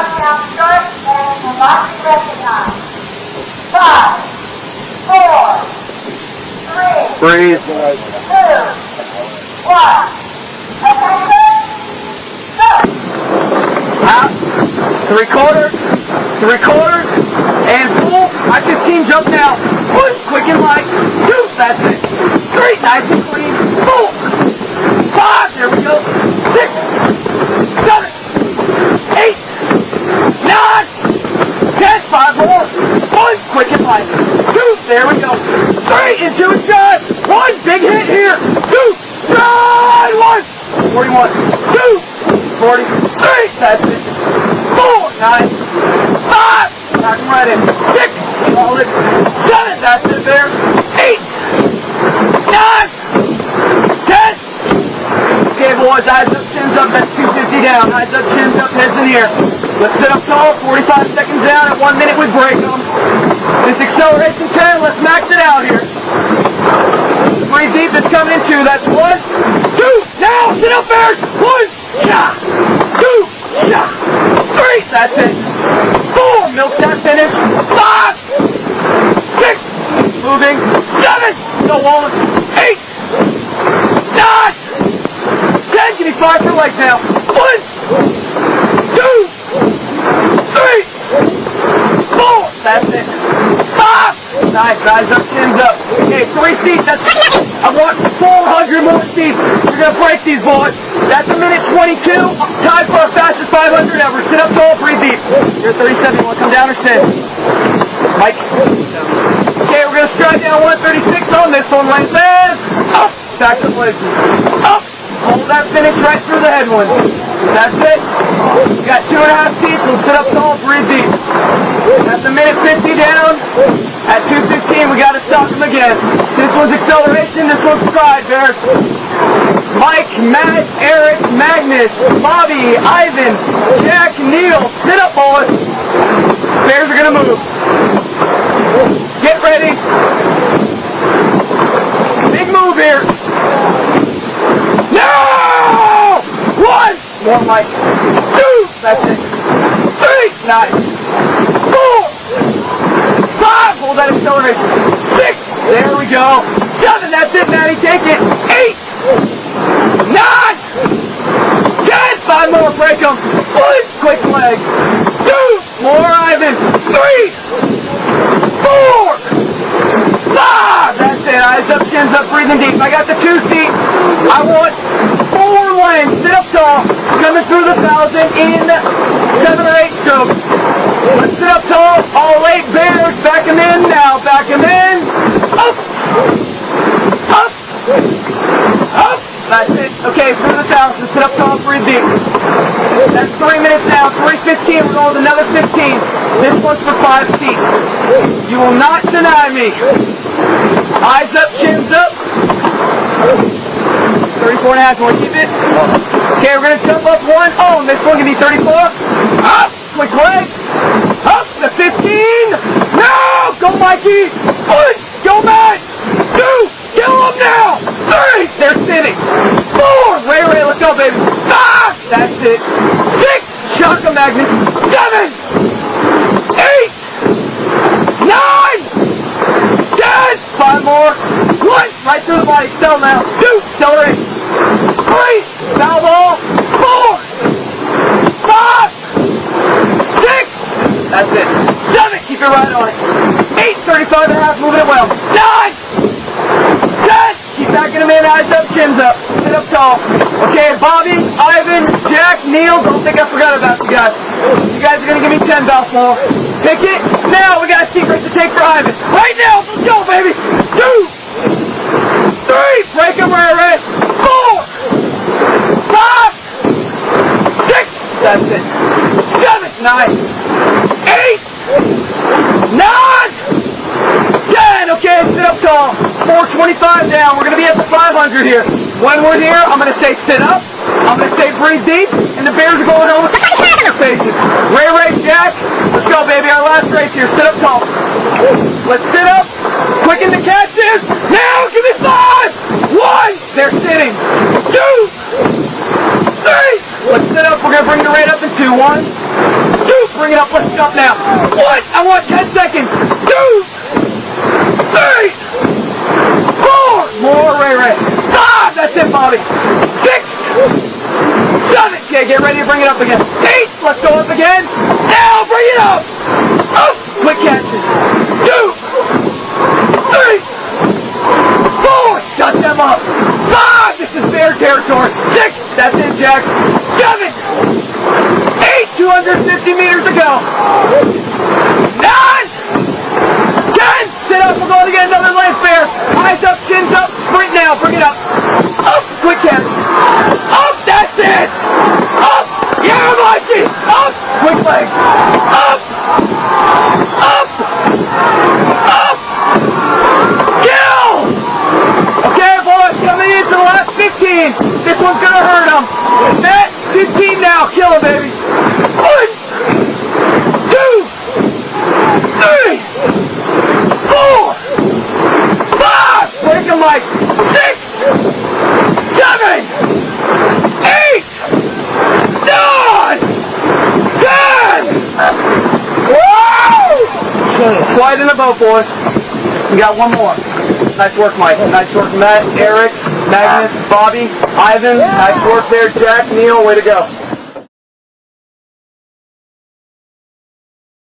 countdown starts and will not be recognized. 5, 4, 3, Breathe. 2, 1. Attention, go! Out. 3/4. 3/4. And full. I-15 jump now. 1, quick and light. 2, that's it. 3, nice and clean. 4, 5, there we go. 6, 7, 8, 9, 10, 5 more. 1, quick and light. 2, there we go. 3, into a shot. 1, big hit here. 2, run. 1, 41. 2, 43, that's it. 4, nice. 5, knock him right in. 6, hold it. 7, that's it there. 8, 9, 10. Okay, boys, eyes up, chins up, that's 250 down. Eyes up, chins up, heads in the air. Let's sit up tall, 45 seconds down. At 1 minute, we break them. This acceleration 10, let's max it out here. Breathe deep, it's coming in 2. That's 1, 2. Now, sit up there. 1, shot. 2, shot. 3, that's it. 4, milk that finish. 5, 6, moving. 7, go Wallin. 8, 9, 10, give me 5 for legs now. 1, 2, 3, 4, that's it. 5, nice, eyes up, chins up. Okay, 3 seats, that's I want 400 more seats. We're going to break these, boys. That's 1 minute 22. Time for our fastest 500 ever. Sit up tall, breathe deep. You're 37. You want to come down or sit? Mike. Okay, we're going to stride down 136 on this one. Length and up. Back to places. Up. Hold that finish right through the headwind. That's it. We got 2.5 seats. We'll sit up tall, breathe deep. That's 1 minute 50 down. At 2:15, we got to stop them again. This one's acceleration. This one's stride, Bear. Mike, Matt, Eric, Magnus, Bobby, Ivan, Jack, Neil. Sit up, boys. Bears are going to move. Get ready. Big move here. No! 1. More, Mike. 2. That's it. 3. Nice. 4. 5. Hold that acceleration. 6. There we go. 7. That's it, Matty. Take it. 8. 9. 10. 5 more. Break them. 1. Quick leg. 2. More, Ivan. 3. 4. 5. That's it. Eyes up, chins up, breathing deep. I got the 2 seat. I want 4 lanes. Sit up tall. Coming through the 1,000 in 7 or 8 strokes. Let's sit up tall. All 8 bears. Back them in now. Back them in. Up. Up. Up. That's it. Okay, through the 1,000. Sit up tall. Breathe deep. That's 3 minutes now. 3:15. We're going with another 15. This one's for 5 seats. You will not deny me. Eyes up, chins up. 34.5. You want to keep it? Okay, we're going to jump up 1. Oh, this one can be 34. Up. Quick leg. Up to 15. No! Go, Mikey. 1. Go, Matt. 2. Kill them now. 3. They're sitting. 4. Ray, let's go, baby. 5. That's it. 6. Shock 'em, Magnus. 7. 8. 9. 10. 5 more. 1. Right through the body. Settle now. 2. Accelerate. 3. Foul ball. 4. 5. 6. That's it. 7. Keep it right on it. 8. 35.5. Moving it well. 9. 10. Keep backing them in. Eyes up, chins up. Sit up tall. Okay, Bobby, Ivan, Jack, Neil. Don't think I forgot about you guys. You guys are going to give me 10 belts more. Pick it. Now we got a secret to take for Ivan. Right now. Let's go, baby. 2. 3. Break them, Ray. 4. 5. 6. That's it. 7. Nice. 8. 9. 10. Okay, sit up tall. 425 down. We're going to be at the 500 here. When we're here, I'm going to say sit up. I'm going to say breathe deep. And the bears are going home with their faces. Ray, Jack. Let's go, baby. Our last race here. Sit up tall. Let's sit up. Quicken the catches. Now, give me 5. 1. They're sitting. 2. 3. Let's sit up. We're going to bring the rate up and 2, 1, 2, bring it up, lift it up now. 1, I want 10 seconds. 2, 3, 4, more, Ray. 5, that's it, Bobby. 6, 7, okay, get ready to bring it up again. 8, let's go up again. Now, bring it up. Up, quick catches. 2, 3, 4, shut them up. 5, this is their territory. 6, that's it, Jack. 7, 8, 250 meters to go. 9, 10, sit up, we're going to get another lance bear. Eyes up, chins up, sprint now, bring it up. Up, quick catch. Up, that's it. Up, yeah, Mikey. Up, quick leg. Up, up, up. Kill. Okay, boys, coming into the last 15. This one's going to hurt them. Set, 15 now, kill him, baby. 1, 2, 3, 4, 5, break him, Mike. 6, 7, 8, 9, 10. Woo! Quiet in the boat, boys. We got one more. Nice work, Mike. Nice work, Matt, Eric, Magnus, Bobby, Ivan. Nice work there, Jack, Neil. Way to go.